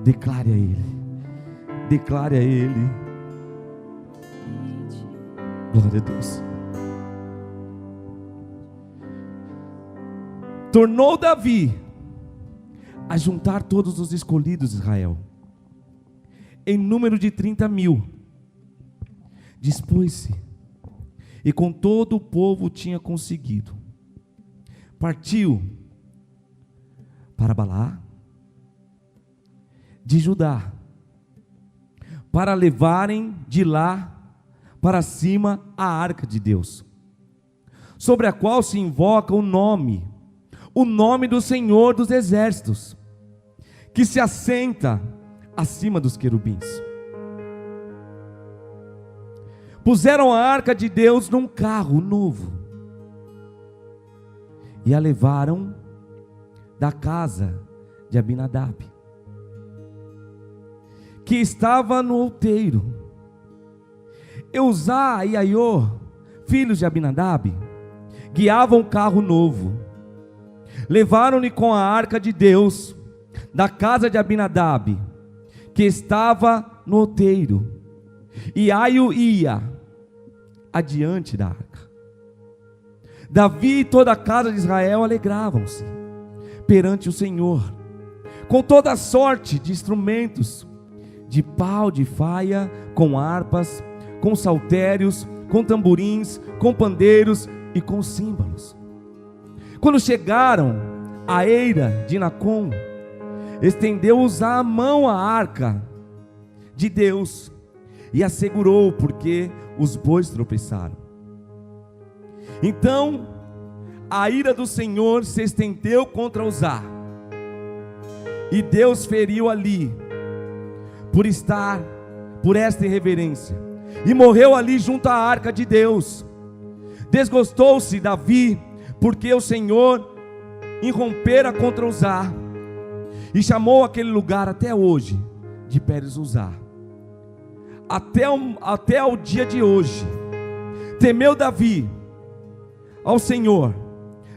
Declare a Ele. Declare a Ele. Glória a Deus. Tornou Davi a juntar todos os escolhidos de Israel, em número de 30.000. Dispôs-se, e com todo o povo tinha conseguido. Partiu para Balá de Judá, para levarem de lá para cima a arca de Deus, sobre a qual se invoca o nome do Senhor dos Exércitos, que se assenta acima dos querubins. Puseram a arca de Deus num carro novo e a levaram da casa de Abinadab, que estava no outeiro. Eusá e Aiô, filhos de Abinadab, guiavam um carro novo. Levaram-lhe com a arca de Deus da casa de Abinadab, que estava no outeiro, e Aiô ia adiante da arca. Davi e toda a casa de Israel alegravam-se perante o Senhor, com toda sorte de instrumentos, de pau, de faia, com harpas, com saltérios, com tamborins, com pandeiros e com símbolos. Quando chegaram à eira de Nacon, estendeu Uzá a mão à arca de Deus e a segurou, porque os bois tropeçaram. Então a ira do Senhor se estendeu contra Uzá, e Deus feriu ali por esta irreverência, e morreu ali junto à arca de Deus. Desgostou-se Davi, porque o Senhor irrompera contra Uzá, e chamou aquele lugar até hoje de Pérez Uzá, até o dia de hoje. Temeu Davi ao Senhor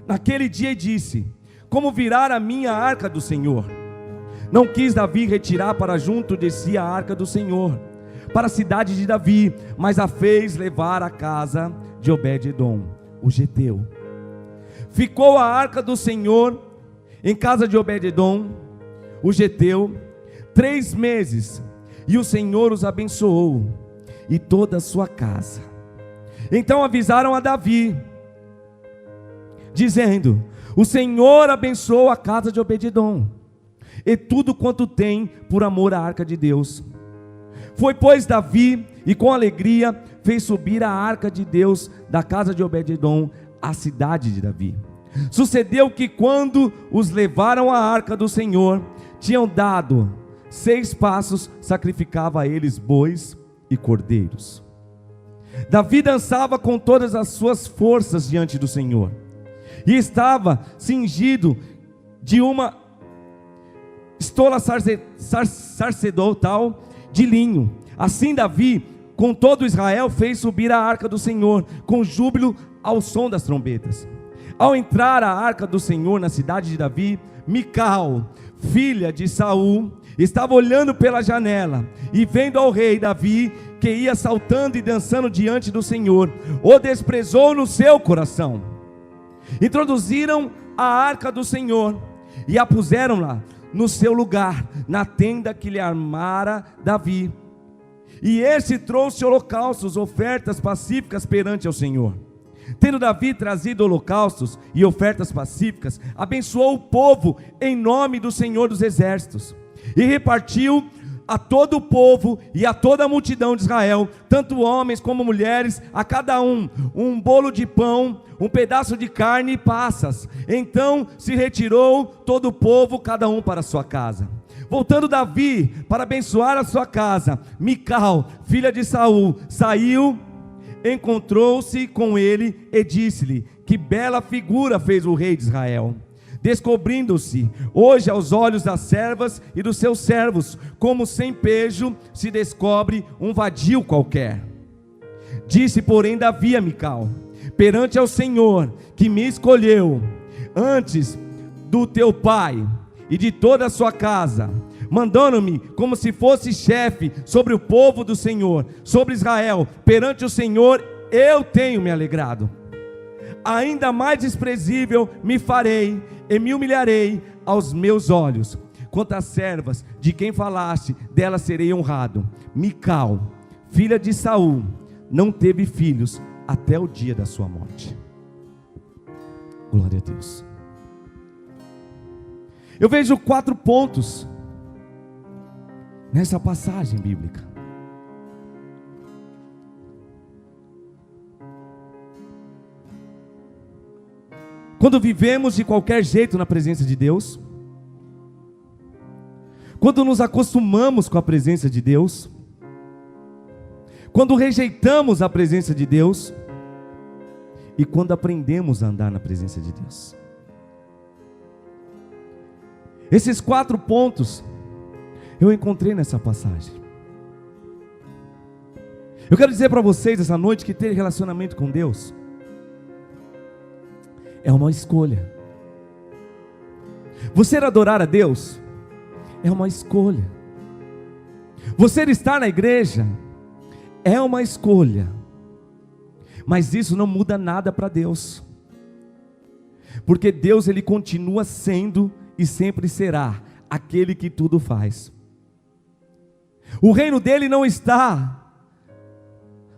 naquele dia e disse: como virá a minha arca do Senhor? Não quis Davi retirar para junto de si a arca do Senhor, para a cidade de Davi, mas a fez levar à casa de Obed-edom, o geteu. Ficou a arca do Senhor em casa de Obed-edom, o geteu, 3 meses, e o Senhor os abençoou, e toda a sua casa. Então avisaram a Davi, dizendo: o Senhor abençoou a casa de Obed-edom, e tudo quanto tem, por amor à arca de Deus. Foi, pois, Davi, e com alegria fez subir a arca de Deus da casa de Obed-edom à cidade de Davi. Sucedeu que, quando os levaram à arca do Senhor, tinham dado 6 passos, sacrificava a eles bois e cordeiros. Davi dançava com todas as suas forças diante do Senhor, e estava cingido de uma estola sacerdotal de linho. Assim Davi, com todo Israel, fez subir a arca do Senhor, com júbilo, ao som das trombetas. Ao entrar a arca do Senhor na cidade de Davi, Mical, filha de Saul, estava olhando pela janela, e vendo ao rei Davi, que ia saltando e dançando diante do Senhor, o desprezou no seu coração. Introduziram a arca do Senhor, e a puseram lá no seu lugar, na tenda que lhe armara Davi. E este trouxe holocaustos, ofertas pacíficas perante ao Senhor. Tendo Davi trazido holocaustos e ofertas pacíficas, abençoou o povo em nome do Senhor dos Exércitos, e repartiu a todo o povo e a toda a multidão de Israel, tanto homens como mulheres, a cada um bolo de pão, um pedaço de carne e passas. Então se retirou todo o povo, cada um para a sua casa. Voltando Davi para abençoar a sua casa, Mical, filha de Saul, saiu, encontrou-se com ele e disse-lhe: que bela figura fez o rei de Israel, descobrindo-se hoje aos olhos das servas e dos seus servos, como sem pejo se descobre um vadio qualquer. Disse, porém, Davi a Mical: perante ao Senhor, que me escolheu antes do teu pai e de toda a sua casa, mandando-me como se fosse chefe sobre o povo do Senhor, sobre Israel. Perante o Senhor eu tenho me alegrado. Ainda mais desprezível me farei e me humilharei aos meus olhos. Quanto às servas de quem falaste, delas serei honrado. Mical, filha de Saul, não teve filhos até o dia da sua morte. Glória a Deus. Eu vejo 4 pontos nessa passagem bíblica. Quando vivemos de qualquer jeito na presença de Deus, quando nos acostumamos com a presença de Deus, quando rejeitamos a presença de Deus, e quando aprendemos a andar na presença de Deus. Esses 4 pontos eu encontrei nessa passagem. Eu quero dizer para vocês essa noite que ter relacionamento com Deus é uma escolha. Você adorar a Deus é uma escolha. Você estar na igreja é uma escolha. Mas isso não muda nada para Deus. Porque Deus, Ele continua sendo e sempre será aquele que tudo faz. O reino dele não está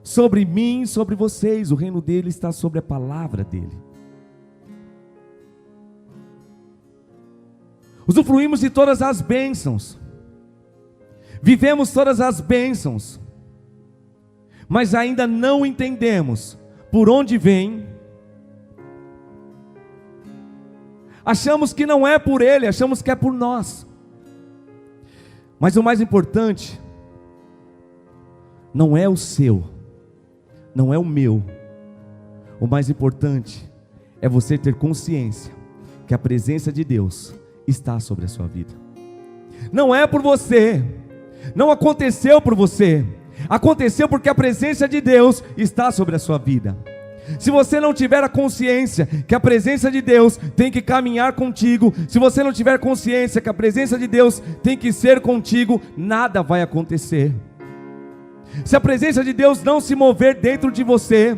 sobre mim, sobre vocês. O reino dele está sobre a palavra dele. Usufruímos de todas as bênçãos, vivemos todas as bênçãos, mas ainda não entendemos por onde vem. Achamos que não é por Ele, achamos que é por nós. Mas o mais importante não é o seu, não é o meu. O mais importante é você ter consciência que a presença de Deus está sobre a sua vida. Não é por você, não aconteceu por você, aconteceu porque a presença de Deus está sobre a sua vida. Se você não tiver a consciência que a presença de Deus tem que caminhar contigo, se você não tiver consciência que a presença de Deus tem que ser contigo, nada vai acontecer. Se a presença de Deus não se mover dentro de você,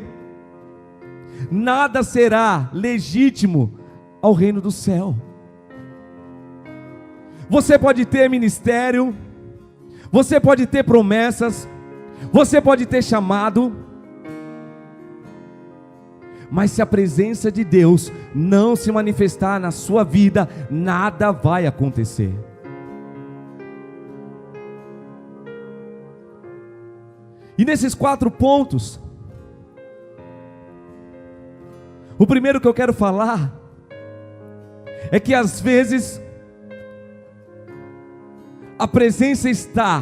nada será legítimo ao reino do céu. Você pode ter ministério, você pode ter promessas, você pode ter chamado, mas se a presença de Deus não se manifestar na sua vida, nada vai acontecer. E nesses 4 pontos, o primeiro que eu quero falar é que às vezes a presença está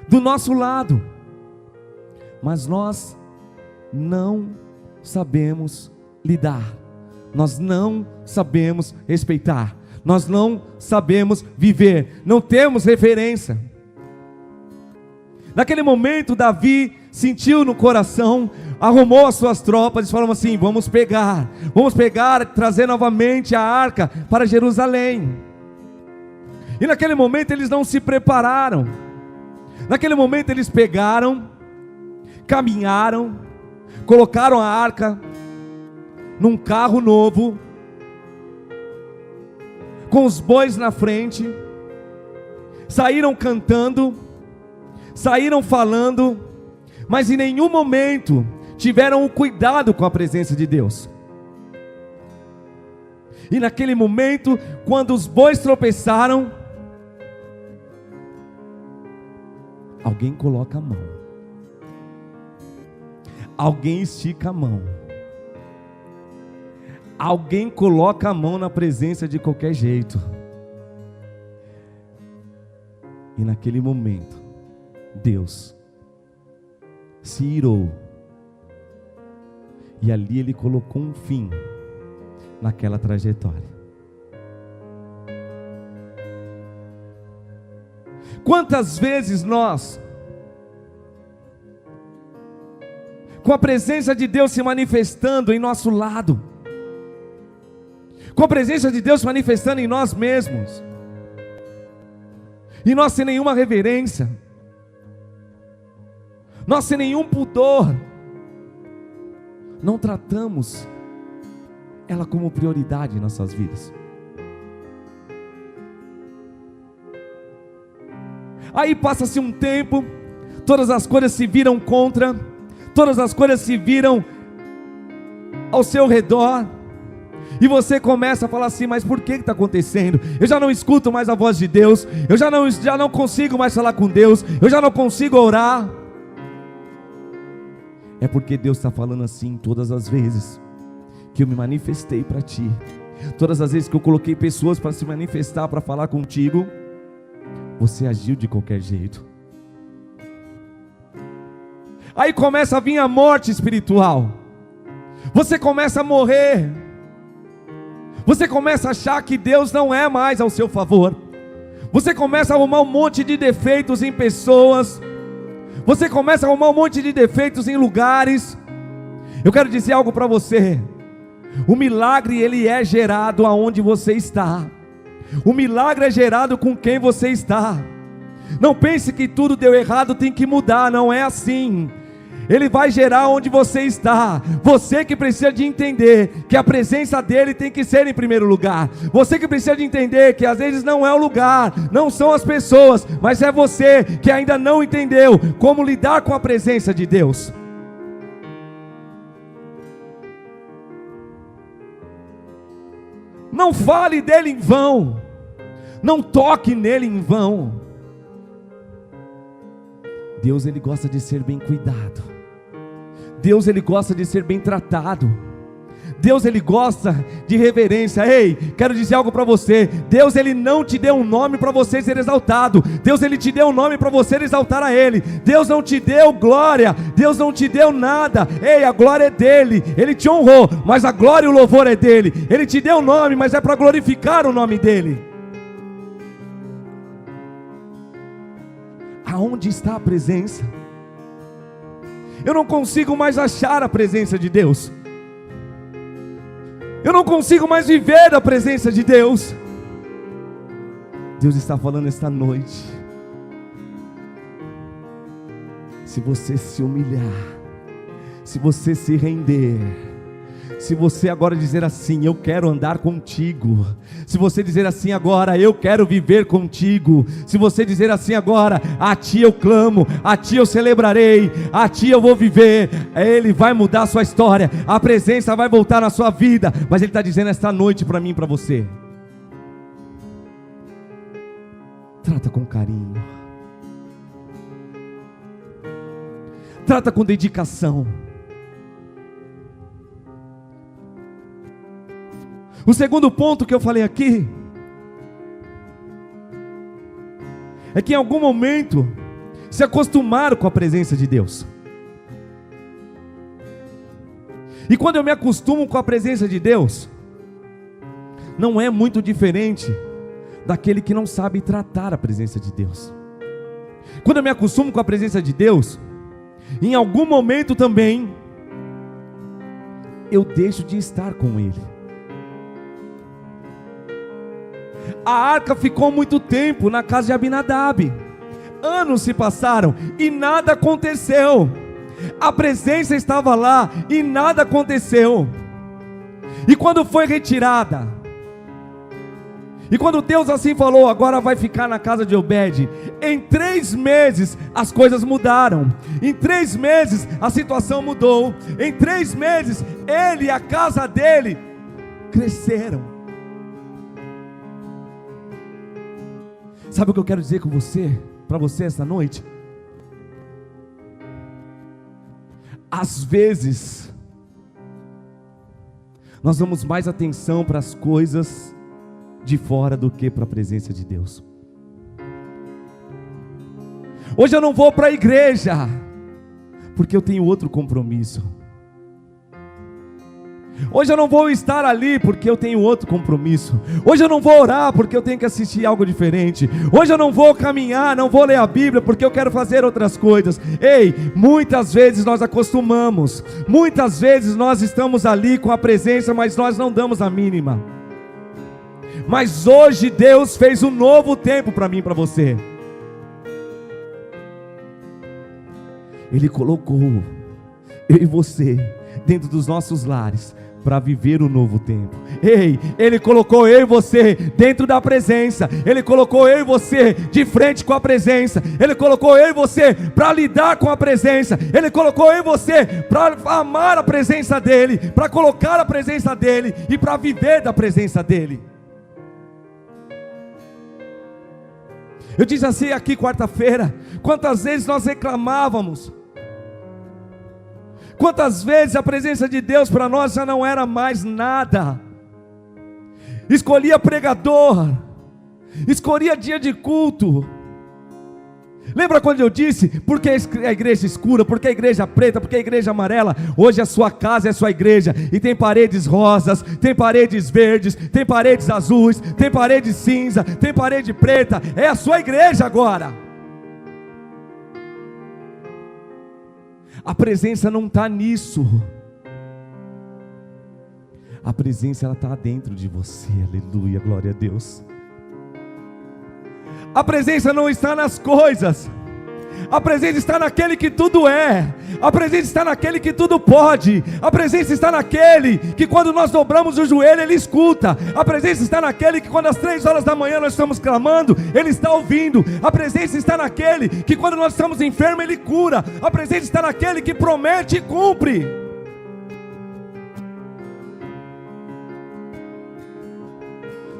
do nosso lado, mas nós não sabemos lidar, nós não sabemos respeitar, nós não sabemos viver, não temos referência. Naquele momento Davi sentiu no coração, arrumou as suas tropas e falou assim: vamos pegar, trazer novamente a arca para Jerusalém. E naquele momento eles não se prepararam. Naquele momento eles pegaram, caminharam, colocaram a arca num carro novo, com os bois na frente, saíram cantando, saíram falando, mas em nenhum momento tiveram o cuidado com a presença de Deus. E naquele momento, quando os bois tropeçaram, alguém coloca a mão, alguém estica a mão, alguém coloca a mão na presença de qualquer jeito. E naquele momento Deus se irou, e ali Ele colocou um fim naquela trajetória. Quantas vezes nós, com a presença de Deus se manifestando em nosso lado, com a presença de Deus manifestando em nós mesmos, e nós sem nenhuma reverência, nós sem nenhum pudor, não tratamos ela como prioridade em nossas vidas. Aí passa-se um tempo, todas as coisas se viram contra, todas as coisas se viram ao seu redor, e você começa a falar assim: mas por que está acontecendo? Eu já não escuto mais a voz de Deus, eu já não consigo mais falar com Deus, eu já não consigo orar. É porque Deus está falando assim: todas as vezes que eu me manifestei para ti, todas as vezes que eu coloquei pessoas para se manifestar, para falar contigo, você agiu de qualquer jeito. Aí começa a vir a morte espiritual, você começa a morrer, você começa a achar que Deus não é mais ao seu favor, você começa a arrumar um monte de defeitos em pessoas, você começa a arrumar um monte de defeitos em lugares. Eu quero dizer algo para você: o milagre ele é gerado aonde você está, o milagre é gerado com quem você está. Não pense que tudo deu errado, tem que mudar, não é assim. Ele vai gerar onde você está. Você que precisa de entender que a presença dele tem que ser em primeiro lugar. Você que precisa de entender que às vezes não é o lugar, não são as pessoas, mas é você que ainda não entendeu como lidar com a presença de Deus. Não fale dele em vão, não toque nele em vão. Deus ele gosta de ser bem cuidado, Deus ele gosta de ser bem tratado, Deus ele gosta de reverência. Ei, quero dizer algo para você: Deus ele não te deu um nome para você ser exaltado, Deus ele te deu um nome para você exaltar a Ele. Deus não te deu glória, Deus não te deu nada. Ei, a glória é dele, Ele te honrou, mas a glória e o louvor é dele. Ele te deu o nome, mas é para glorificar o nome dele. Aonde está a presença? Eu não consigo mais achar a presença de Deus, eu não consigo mais viver a presença de Deus. Deus está falando esta noite: se você se humilhar, se você se render, se você agora dizer assim: eu quero andar contigo, se você dizer assim agora: eu quero viver contigo, se você dizer assim agora: a ti eu clamo, a ti eu celebrarei, a ti eu vou viver, Ele vai mudar a sua história, a presença vai voltar na sua vida. Mas Ele está dizendo esta noite para mim e para você: trata com carinho, trata com dedicação. O segundo ponto que eu falei aqui é que em algum momento se acostumaram com a presença de Deus. E quando eu me acostumo com a presença de Deus, não é muito diferente daquele que não sabe tratar a presença de Deus. Quando eu me acostumo com a presença de Deus, em algum momento também eu deixo de estar com Ele. A arca ficou muito tempo na casa de Abinadab, anos se passaram e nada aconteceu. A presença estava lá e nada aconteceu. E quando foi retirada, e quando Deus assim falou: agora vai ficar na casa de Obed, em 3 meses as coisas mudaram. Em 3 meses a situação mudou. Em 3 meses ele e a casa dele cresceram. Sabe o que eu quero dizer com você, para você esta noite? Às vezes nós damos mais atenção para as coisas de fora do que para a presença de Deus. Hoje eu não vou para a igreja porque eu tenho outro compromisso. Hoje eu não vou estar ali porque eu tenho outro compromisso. Hoje eu não vou orar porque eu tenho que assistir algo diferente. Hoje eu não vou caminhar, não vou ler a Bíblia porque eu quero fazer outras coisas. Ei, muitas vezes nós acostumamos, muitas vezes nós estamos ali com a presença, mas nós não damos a mínima. Mas hoje Deus fez um novo tempo para mim e para você. Ele colocou eu e você dentro dos nossos lares para viver um novo tempo. Ei, Ele colocou eu e você dentro da presença. Ele colocou eu e você de frente com a presença. Ele colocou eu e você para lidar com a presença. Ele colocou eu e você para amar a presença dEle, para colocar a presença dEle e para viver da presença dEle. Eu disse assim aqui quarta-feira, quantas vezes nós reclamávamos, quantas vezes a presença de Deus para nós já não era mais nada. Escolhia pregador, escolhia dia de culto. Lembra quando eu disse, por que a igreja escura, por que a igreja preta, por que a igreja amarela? Hoje a sua casa é a sua igreja, e tem paredes rosas, tem paredes verdes, tem paredes azuis, tem parede cinza, tem parede preta, é a sua igreja agora. A presença não está nisso. A presença ela está dentro de você. Aleluia, glória a Deus. A presença não está nas coisas. A presença está naquele que tudo é. A presença está naquele que tudo pode. A presença está naquele que quando nós dobramos o joelho Ele escuta. A presença está naquele que quando às 3 horas da manhã nós estamos clamando, Ele está ouvindo. A presença está naquele que quando nós estamos enfermos Ele cura. A presença está naquele que promete e cumpre.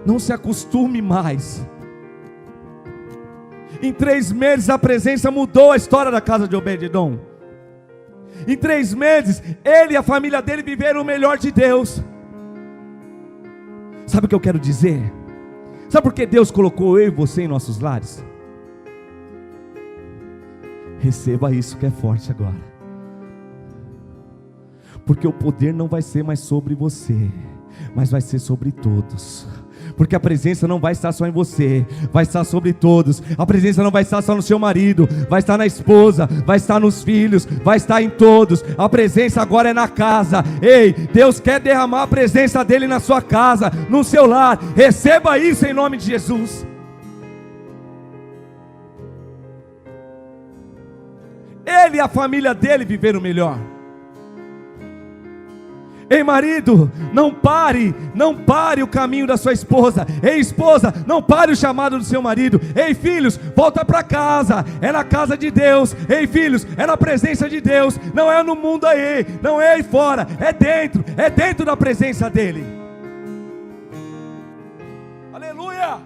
Não se acostume mais. Em 3 meses a presença mudou a história da casa de Obed-edom. Em 3 meses, ele e a família dele viveram o melhor de Deus. Sabe o que eu quero dizer? Sabe por que Deus colocou eu e você em nossos lares? Receba isso que é forte agora. Porque o poder não vai ser mais sobre você, mas vai ser sobre todos. Porque a presença não vai estar só em você, vai estar sobre todos. A presença não vai estar só no seu marido, vai estar na esposa, vai estar nos filhos, vai estar em todos. A presença agora é na casa. Ei, Deus quer derramar a presença dEle na sua casa, no seu lar. Receba isso em nome de Jesus. Ele e a família dele viveram melhor. Ei marido, não pare o caminho da sua esposa. Ei esposa, não pare o chamado do seu marido. Ei filhos, volta para casa, é na casa de Deus. Ei filhos, é na presença de Deus. Não é no mundo aí, não é aí fora, é dentro da presença dEle. Aleluia.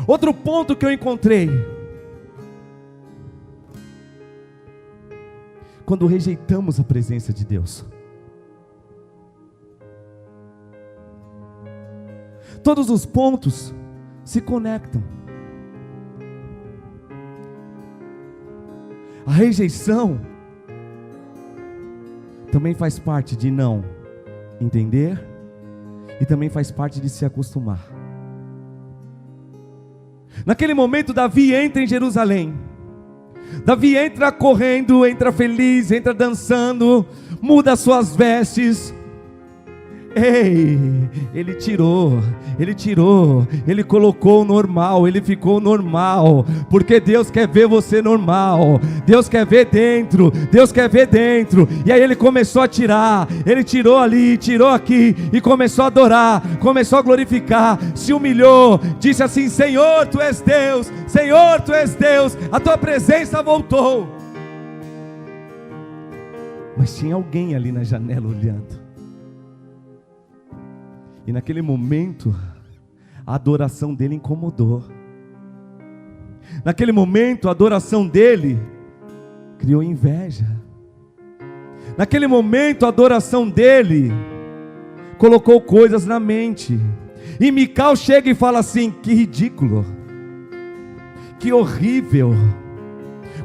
Outro ponto que eu encontrei: quando rejeitamos a presença de Deus, todos os pontos se conectam. A rejeição também faz parte de não entender e também faz parte de se acostumar. Naquele momento Davi entra em Jerusalém. Davi entra correndo, entra feliz, entra dançando, muda suas vestes. Ei, ele tirou, ele colocou normal, ele ficou normal, porque Deus quer ver você normal, Deus quer ver dentro, e aí ele começou a tirar, ele tirou ali, tirou aqui, e começou a adorar, começou a glorificar, se humilhou, disse assim: Senhor, Tu és Deus, Senhor, Tu és Deus, a Tua presença voltou. Mas tinha alguém ali na janela olhando. E naquele momento, a adoração dele incomodou. Naquele momento, a adoração dele criou inveja. Naquele momento, a adoração dele colocou coisas na mente. E Mical chega e fala assim: que ridículo, que horrível.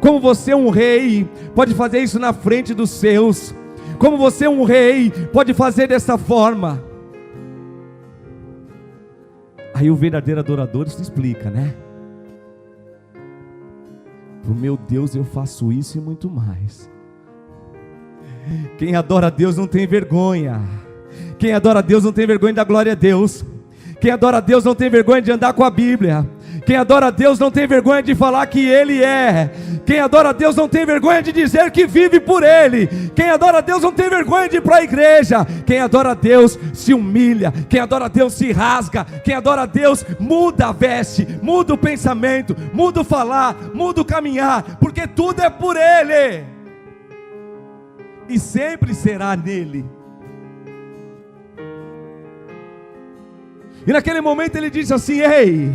Como você, um rei, pode fazer isso na frente dos seus? Como você, um rei, pode fazer dessa forma? Aí o verdadeiro adorador se explica, né? Pro meu Deus eu faço isso e muito mais. Quem adora a Deus não tem vergonha. Quem adora a Deus não tem vergonha de dar glória a Deus. Quem adora a Deus não tem vergonha de andar com a Bíblia. Quem adora a Deus não tem vergonha de falar que Ele é. Quem adora a Deus não tem vergonha de dizer que vive por Ele. Quem adora a Deus não tem vergonha de ir para a igreja. Quem adora a Deus se humilha. Quem adora a Deus se rasga. Quem adora a Deus muda a veste, muda o pensamento, muda o falar, muda o caminhar, porque tudo é por Ele e sempre será nele. E naquele momento ele disse assim: ei,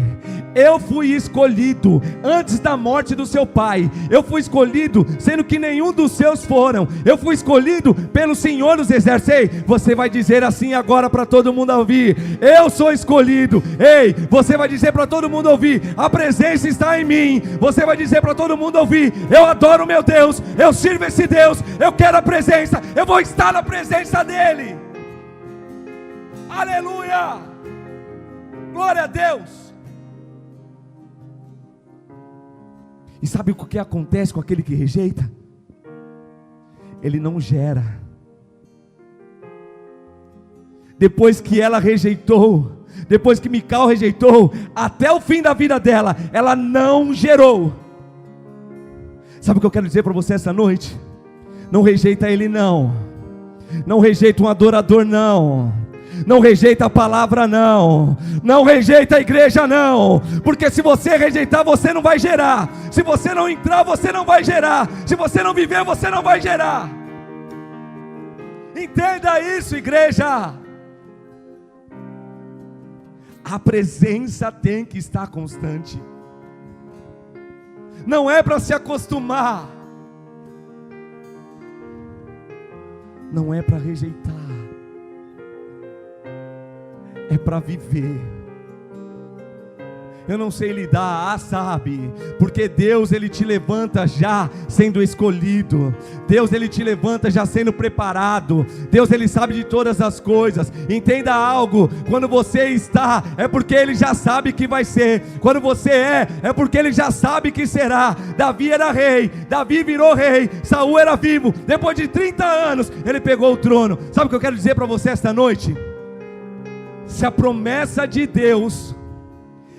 eu fui escolhido antes da morte do seu pai. Eu fui escolhido sendo que nenhum dos seus foram. Eu fui escolhido pelo Senhor dos Exércitos. Ei, você vai dizer assim agora para todo mundo ouvir: eu sou escolhido. Ei, você vai dizer para todo mundo ouvir: a presença está em mim. Você vai dizer para todo mundo ouvir: eu adoro o meu Deus, eu sirvo esse Deus, eu quero a presença, eu vou estar na presença dele. Aleluia! Glória a Deus. E sabe o que acontece com aquele que rejeita? Ele não gera. Depois que ela rejeitou, depois que Mical rejeitou, até o fim da vida dela, ela não gerou. Sabe o que eu quero dizer para você essa noite? Não rejeita ele não. Não rejeita um adorador não. Não rejeita a palavra não. Não rejeita a igreja não. Porque se você rejeitar, você não vai gerar. Se você não entrar, você não vai gerar. Se você não viver, você não vai gerar. Entenda isso, igreja. A presença tem que estar constante. Não é para se acostumar. Não é para rejeitar. É para viver. Eu não sei lidar, sabe? Porque Deus ele te levanta já sendo escolhido. Deus ele te levanta já sendo preparado. Deus ele sabe de todas as coisas. Entenda algo: quando você está, é porque ele já sabe que vai ser. Quando você é porque ele já sabe que será. Davi era rei, Davi virou rei, Saul era vivo. Depois de 30 anos, ele pegou o trono. Sabe o que eu quero dizer para você esta noite? Se a promessa de Deus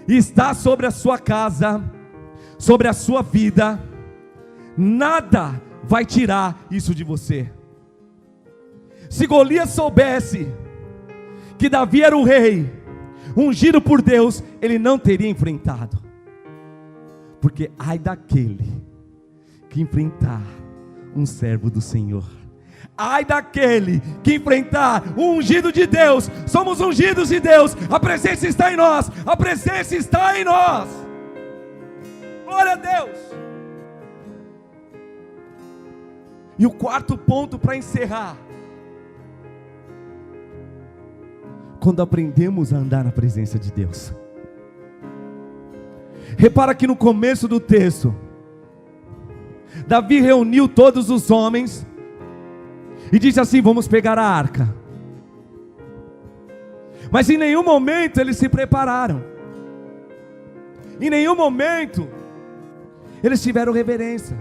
está sobre a sua casa, sobre a sua vida, nada vai tirar isso de você. Se Golias soubesse que Davi era o rei, ungido por Deus, ele não teria enfrentado. Porque ai daquele que enfrentar um servo do Senhor. Ai daquele que enfrentar o ungido de Deus. Somos ungidos de Deus. A presença está em nós. A presença está em nós. Glória a Deus. E o quarto ponto para encerrar: quando aprendemos a andar na presença de Deus. Repara que no começo do texto, Davi reuniu todos os homens e disse assim: vamos pegar a arca. Mas em nenhum momento eles se prepararam. Em nenhum momento eles tiveram reverência.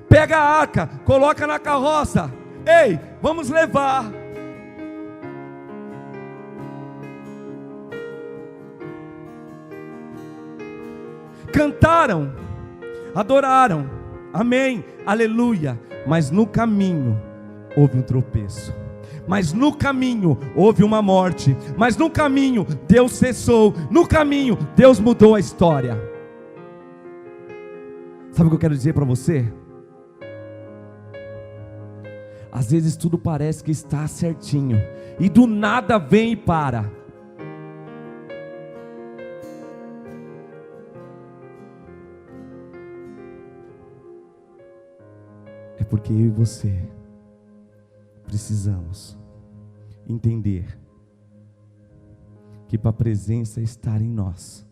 Pega a arca, coloca na carroça. Ei, vamos levar. Cantaram, adoraram, amém, aleluia. Mas no caminho houve um tropeço. Mas no caminho houve uma morte. Mas no caminho Deus cessou. No caminho Deus mudou a história. Sabe o que eu quero dizer para você? Às vezes tudo parece que está certinho e do nada vem e para. É porque eu e você precisamos entender que para a presença estar em nós,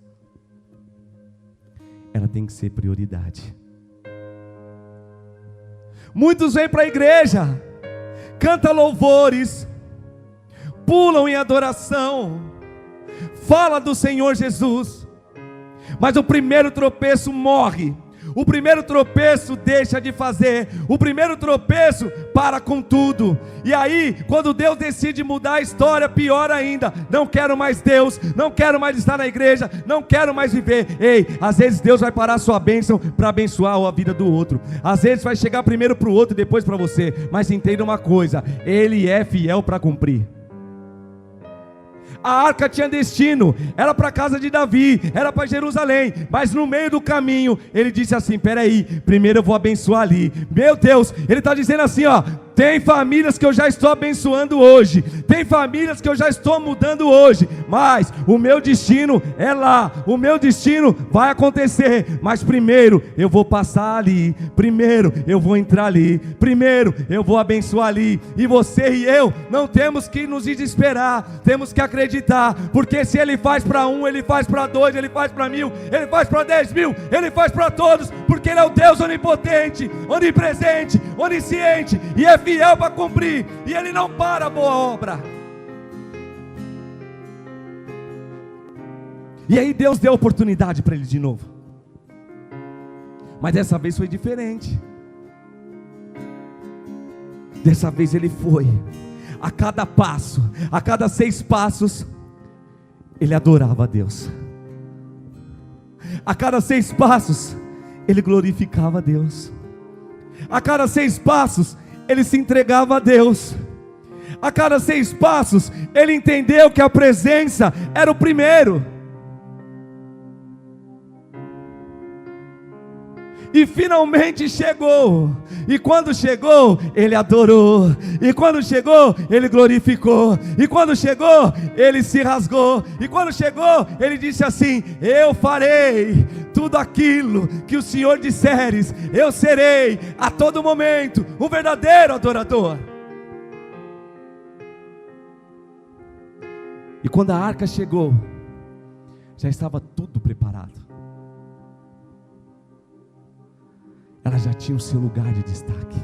ela tem que ser prioridade. Muitos vêm para a igreja, cantam louvores, pulam em adoração, fala do Senhor Jesus, mas o primeiro tropeço morre. O primeiro tropeço deixa de fazer. O primeiro tropeço para com tudo. E aí, quando Deus decide mudar a história, pior ainda. Não quero mais Deus, não quero mais estar na igreja, não quero mais viver. Ei, às vezes Deus vai parar a sua bênção para abençoar a vida do outro. Às vezes vai chegar primeiro para o outro e depois para você. Mas entenda uma coisa, Ele é fiel para cumprir. A arca tinha destino, era para a casa de Davi, era para Jerusalém, mas no meio do caminho, ele disse assim, peraí, primeiro eu vou abençoar ali. Meu Deus, ele está dizendo assim, ó, tem famílias que eu já estou abençoando hoje, tem famílias que eu já estou mudando hoje, mas o meu destino é lá, o meu destino vai acontecer, mas primeiro eu vou passar ali, primeiro eu vou entrar ali, primeiro eu vou abençoar ali. E você e eu não temos que nos desesperar, temos que acreditar, porque se Ele faz para um, Ele faz para dois, Ele faz para 1000, Ele faz para 10.000, Ele faz para todos, porque Ele é o Deus onipotente, onipresente, onisciente, e é fiel para cumprir, e Ele não para a boa obra. E aí Deus deu oportunidade para ele de novo, mas dessa vez foi diferente. Dessa vez ele foi, a cada passo, a cada 6 passos, ele adorava a Deus. A cada 6 passos, ele glorificava a Deus. A cada 6 passos, ele se entregava a Deus. A cada 6 passos, ele entendeu que a presença era o primeiro. E finalmente chegou. E quando chegou, ele adorou. E quando chegou, ele glorificou. E quando chegou, ele se rasgou. E quando chegou, ele disse assim: eu farei tudo aquilo que o Senhor disseres. Eu serei a todo momento um verdadeiro adorador. E quando a arca chegou, já estava tudo preparado. Ela já tinha o seu lugar de destaque.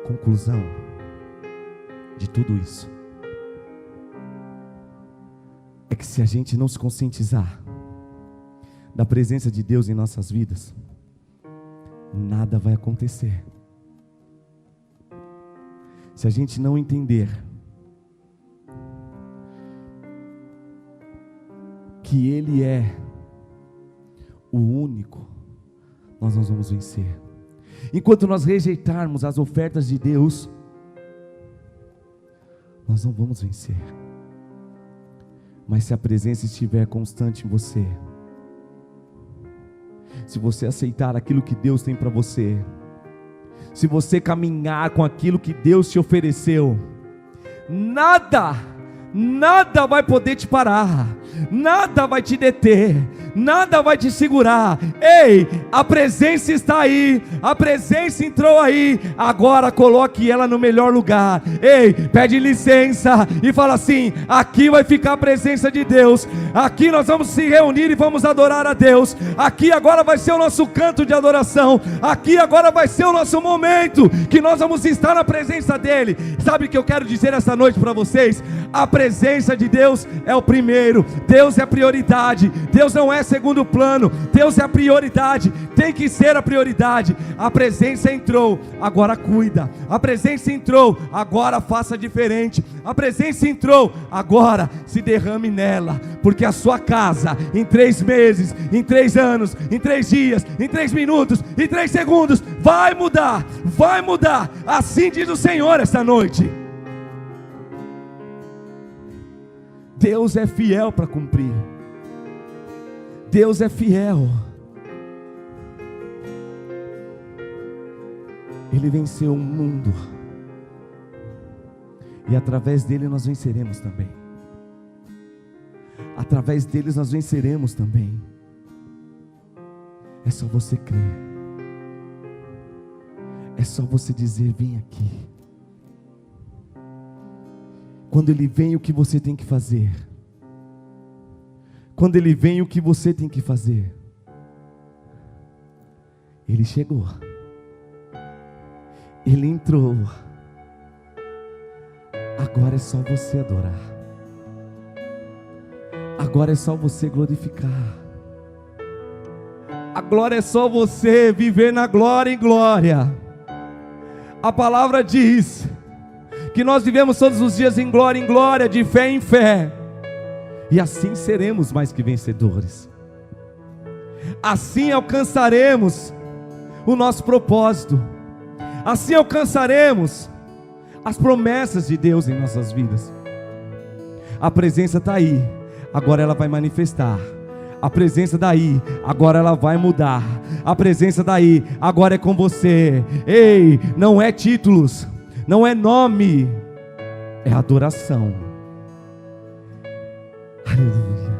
Conclusão de tudo isso é que se a gente não se conscientizar da presença de Deus em nossas vidas, nada vai acontecer. Se a gente não entender que Ele é o único, nós não vamos vencer. Enquanto nós rejeitarmos as ofertas de Deus, nós não vamos vencer. Mas se a presença estiver constante em você, se você aceitar aquilo que Deus tem para você, se você caminhar com aquilo que Deus te ofereceu, nada vai poder te parar, nada vai te deter, nada vai te segurar. Ei, a presença está aí, a presença entrou aí, agora coloque ela no melhor lugar. Ei, pede licença e fala assim: aqui vai ficar a presença de Deus, aqui nós vamos se reunir e vamos adorar a Deus, aqui agora vai ser o nosso canto de adoração, aqui agora vai ser o nosso momento, que nós vamos estar na presença dEle. Sabe o que eu quero dizer essa noite para vocês? A presença de Deus é o primeiro, Deus é prioridade, Deus não é segundo plano, Deus é a prioridade, tem que ser a prioridade. A presença entrou, agora cuida. A presença entrou, agora faça diferente. A presença entrou, agora se derrame nela, porque a sua casa, em 3 meses, em 3 anos, em 3 dias, em 3 minutos, em 3 segundos, vai mudar, assim diz o Senhor esta noite. Deus é fiel para cumprir. Deus é fiel. Ele venceu o mundo, e através dele nós venceremos também. Através deles nós venceremos também. É só você crer. É só você dizer: vem aqui. Quando Ele vem, o que você tem que fazer? Quando Ele vem, o que você tem que fazer? Ele chegou, Ele entrou, agora é só você adorar. Agora é só você glorificar. A glória é só você viver na glória em glória. A palavra diz que nós vivemos todos os dias em glória, de fé em fé. E assim seremos mais que vencedores. Assim alcançaremos o nosso propósito. Assim alcançaremos as promessas de Deus em nossas vidas. A presença está aí, agora ela vai manifestar. A presença daí, agora ela vai mudar. A presença daí, agora é com você. Ei, não é títulos, não é nome, é adoração. Aleluia.